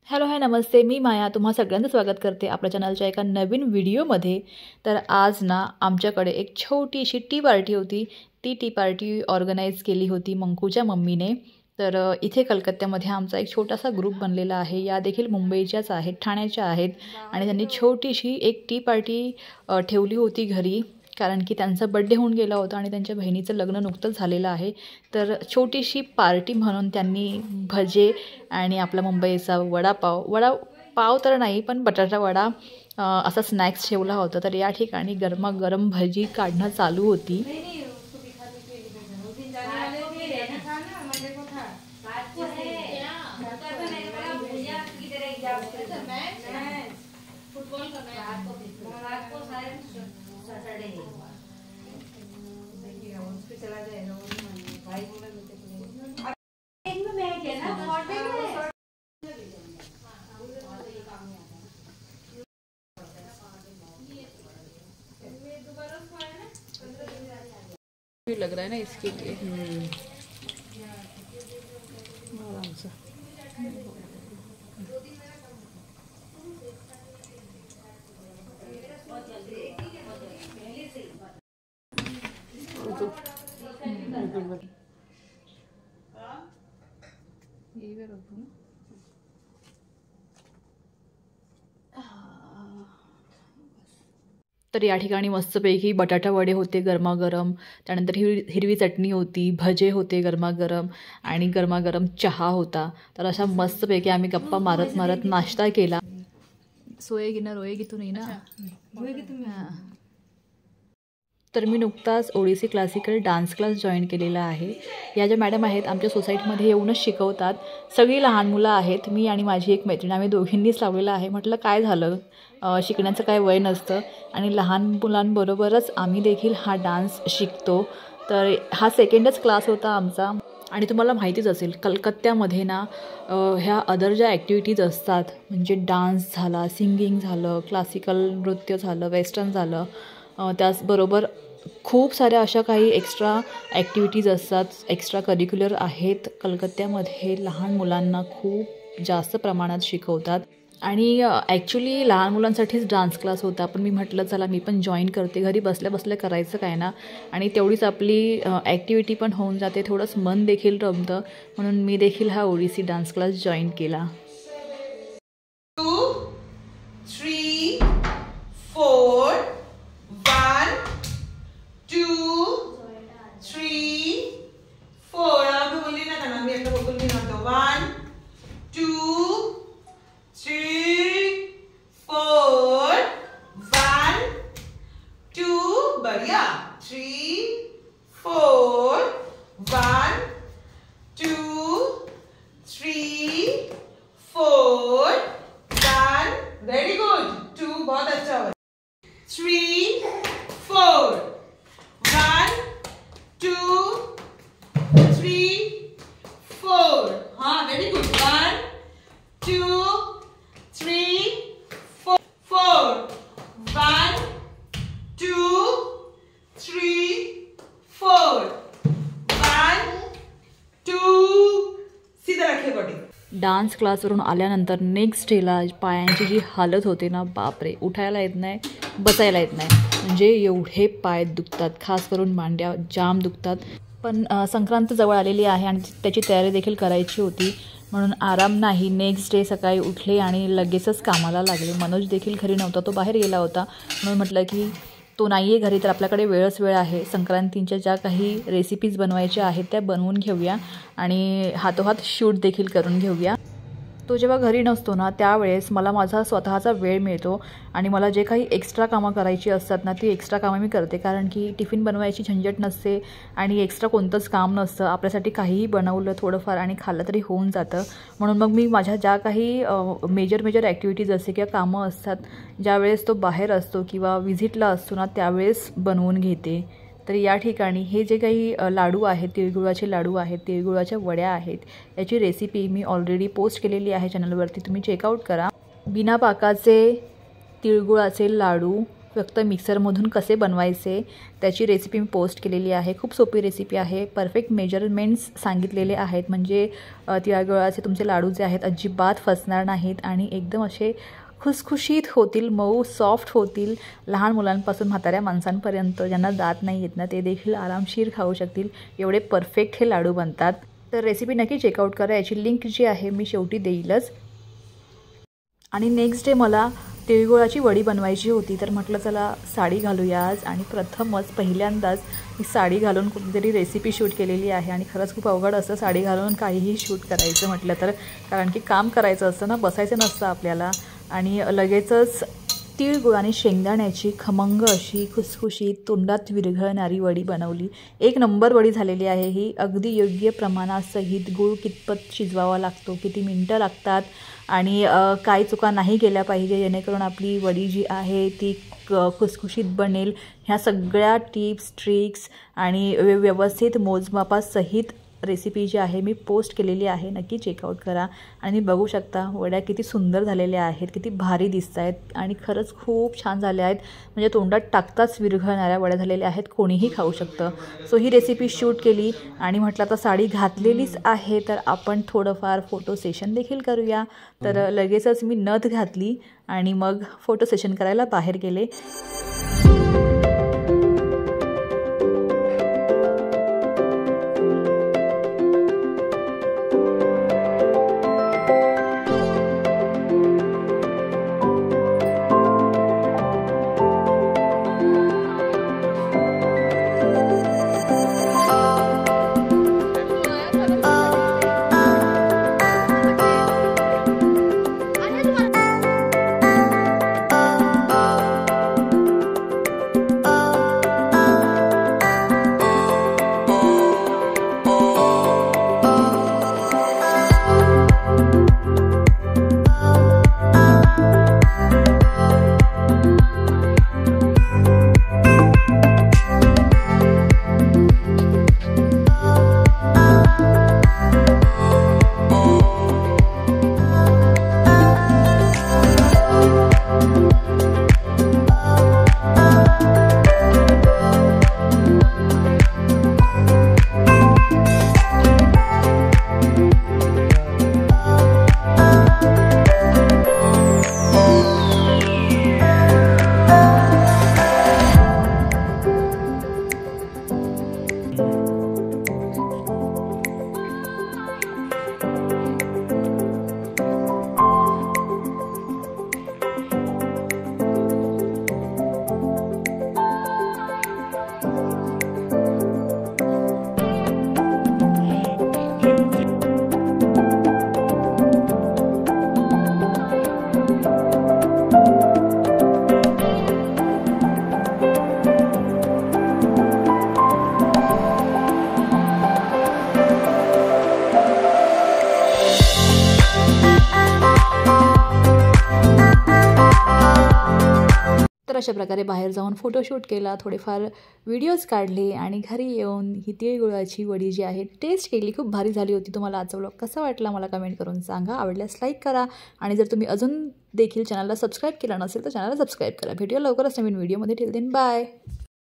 Hello hi नमस्ते, मी माया तुम्हा सगळ्यांचं स्वागत करते आपल्या चॅनलच्या एका नवीन व्हिडिओमध्ये। तर आज ना आमच्याकडे एक छोटीशी टी पार्टी होती। ती टी पार्टी ऑर्गनाइज केली होती मंकूच्या मम्मीने। तर इथे कलकत्त्यामध्ये आमचा एक छोटासा ग्रुप बनलेला आहे। या देखील मुंबईच्याच आहेत, ठाण्याच्या आहेत आणि त्यांनी छोटीशी एक टी पार्टी ठेवली होती घरी, कारण की त्यांचा बर्थडे होऊन गेला होता आणि त्यांच्या बहिणीचं लग्न नुकतंच झालेलं आहे। तर छोटीशी पार्टी म्हणून त्यांनी भजे आणि आपला मुंबईचा वडापाव तर नाही पण बटाटा वडा असा स्नॅक्स ठेवला होता। तर या ठिकाणी गरमागरम भजी काढणं चालू होती। लग रहा है ना इसके लिए आराम से तर या ठिकाणी मस्तपैकी बटाटा वडे होते गरमागरम, त्यानंतर हिरवी चटणी होती, भजे होते गरमागरम आणि गरमागरम चहा होता। तर अशा मस्तपैकी आम्ही गप्पा मारत मारत नाश्ता केला। सोएगी ना रोएगी तू नाही ना, तर मी नुकताच Odissi classical dance class join केलेला आहे। या ज्या मॅडम आहेत आमच्या सोसायटीमध्ये येऊनच शिकवतात। सगळी लहान मुलं आहेत, मी आणि माझी एक मैत्रीण आम्ही दोघींनीच लावलेला आहे। म्हटलं काय झालं, शिकण्याचं काय वय नसतं आणि लहान मुलांबरोबरच आम्ही देखील हा डान्स शिकतो। तर हा सेकंडच क्लास होता आमचा। आणि तुम्हाला माहितीच असेल कलकत्त्यामध्ये ना ह्या अदर ज्या ॲक्टिव्हिटीज असतात, म्हणजे डान्स झाला, सिंगिंग झालं, क्लासिकल नृत्य झालं, वेस्टर्न झालं, त्याचबरोबर खूप साऱ्या अशा काही एक्स्ट्रा ॲक्टिव्हिटीज असतात, एक्स्ट्रा करिक्युलर आहेत। कलकत्त्यामध्ये लहान मुलांना खूप जास्त प्रमाणात शिकवतात आणि ॲक्च्युली लहान मुलांसाठीच डान्स क्लास होता, पण मी म्हटलं चला मी पण जॉईन करते। घरी बसल्या बसल्या करायचं काय ना, आणि तेवढीच आपली ॲक्टिव्हिटी पण होऊन जाते, थोडंसं मन देखील रमतं, म्हणून मी देखील हा ओडिसी डान्स क्लास जॉईन केला। 2 3 4 1 2 3 4 अब बोलिए ना गाना, मैं तो बोल नहीं रहा। 1 2 3 4 1 2 बढ़िया 3 4 1 2 3 4 1 वेरी गुड 2 बहुत अच्छा हुआ। 3 4 1 2 3 4 हाँ वेरी गुड 1 2 3 4 1 2 3 4 1 2 सीधा रखिए बॉडी। डान्स क्लासवरून आल्यानंतर नेक्स्ट डेला पायांची जी हालत होते ना, बापरे, उठायला येत नाही, बसायला येत नाही, म्हणजे एवढे पाय दुखतात, खास करून मांड्या जाम दुखतात। पण संक्रांत जवळ आलेली आहे आणि त्याची तयारी देखील करायची होती, म्हणून आराम नाही। नेक्स्ट डे सकाळी उठले आणि लगेचच कामाला लागले। मनोज देखील घरी नव्हता, तो बाहेर गेला होता, म्हणून म्हटलं की तो नाही आहे घरी तर आपल्याकडे वेळच वेळ आहे, संक्रांतीच्या ज्या काही रेसिपीज बनवायच्या आहेत त्या बनवून घेऊया आणि हातोहात शूट देखील करून घेऊया। तो जेव्हा घरी नसतो ना त्यावेळेस मला माझा स्वतःचा वेळ मिळतो आणि मला जे काही एक्स्ट्रा कामं करायची असतात ना ती एक्स्ट्रा कामं मी करते, कारण की टिफिन बनवायची झंझट नसते आणि एक्स्ट्रा कोणतंच काम नसतं. आपल्यासाठी काहीही बनवलं थोडंफार आणि खाल्लं तरी होऊन जातं. म्हणून मग मी माझ्या ज्या काही मेजर ॲक्टिव्हिटीज असते किंवा कामं असतात ज्यावेळेस तो बाहेर असतो किंवा विजिटला असतो ना त्यावेळेस बनवून घेते. तर या ठिकाणी हे जे काही लाडू आहेत, तिळगुळाचे लाडू आहेत, तिळगुळाच्या वड्या आहेत, याची रेसिपी मी ऑलरेडी पोस्ट केलेली आहे चॅनलवरती, तुम्ही चेकआउट करा. बिना पाकाचे तिळगुळाचे लाडू फक्त मिक्सरमधून कसे बनवायचे त्याची रेसिपी मी पोस्ट केलेली आहे. खूप सोपी रेसिपी आहे. परफेक्ट मेजरमेंट्स सांगितलेले आहेत, म्हणजे तिळगुळाचे तुमचे लाडू जे आहेत अजिबात फसणार नाहीत आणि एकदम असे खुसखुशीत होतील, मऊ सॉफ्ट होतील. लहान मुलांपासून म्हाताऱ्या माणसांपर्यंत ज्यांना दात नाही येत ना ते देखील आरामशीर खाऊ शकतील, एवढे परफेक्ट हे लाडू बनतात. तर रेसिपी नक्की चेकआउट करा. याची लिंक जी आहे मी शेवटी देईलच. आणि नेक्स्ट डे मला तिळगुळाची वडी बनवायची होती, तर म्हटलं चला साडी घालूया आज. आणि प्रथमच पहिल्यांदाच मी साडी घालून कुठेतरी रेसिपी शूट केलेली आहे. आणि खरंच खूप अवघड असतं साडी घालून काहीही शूट करायचं म्हटलं तर, कारण की काम करायचं असतं ना, बसायचं नसतं आपल्याला. आणि लगेचच तिळगुळ आणि शेंगदाण्याची खमंग अशी खुसखुशीत तोंडात विरघळणारी वडी बनवली. एक नंबर वडी झालेली आहे ही. अगदी योग्य प्रमाणासहित गूळ कितपत शिजवावा लागतो, किती मिनटं लागतात आणि काही चुका नाही केल्या पाहिजे जेणेकरून आपली वडी जी आहे ती खुसखुशीत बनेल. ह्या सगळ्या टिप्स ट्रिक्स आणि व्यवस्थित मोजमापासहित रेसिपी जी आहे मी पोस्ट केलेली आहे, नक्की चेकआउट करा. आणि बघू शकता वड्या किती सुंदर झालेल्या आहेत, किती भारी दिसत आहेत आणि खरंच खूप छान झाल्या आहेत. म्हणजे तोंडात टाकताच विरघळणाऱ्या वड्या झालेल्या आहेत, कोणीही खाऊ शकतं. सो ही रेसिपी शूट केली आणि म्हटलं आता साडी घातलेलीच आहे तर आपण थोडंफार फोटो सेशन देखील करूया. तर लगेचच मी नथ घातली आणि मग फोटो सेशन करायला बाहेर गेले. अशा प्रकारे बाहेर जाऊन फोटोशूट केला, थोडेफार व्हिडिओज काढले आणि घरी येऊन ही तिळगुळाची वडी जी आहे टेस्ट केली. खूप भारी झाली होती. तुम्हाला आजचा व्लॉग कसा वाटला मला कमेंट करून सांगा. आवडल्यास लाईक करा आणि जर तुम्ही अजून देखील चॅनलला सबस्क्राईब केलं नसेल तर चॅनलला सबस्क्राईब करा. भेटूया लवकरच नवीन व्हिडिओमध्ये. Till then bye.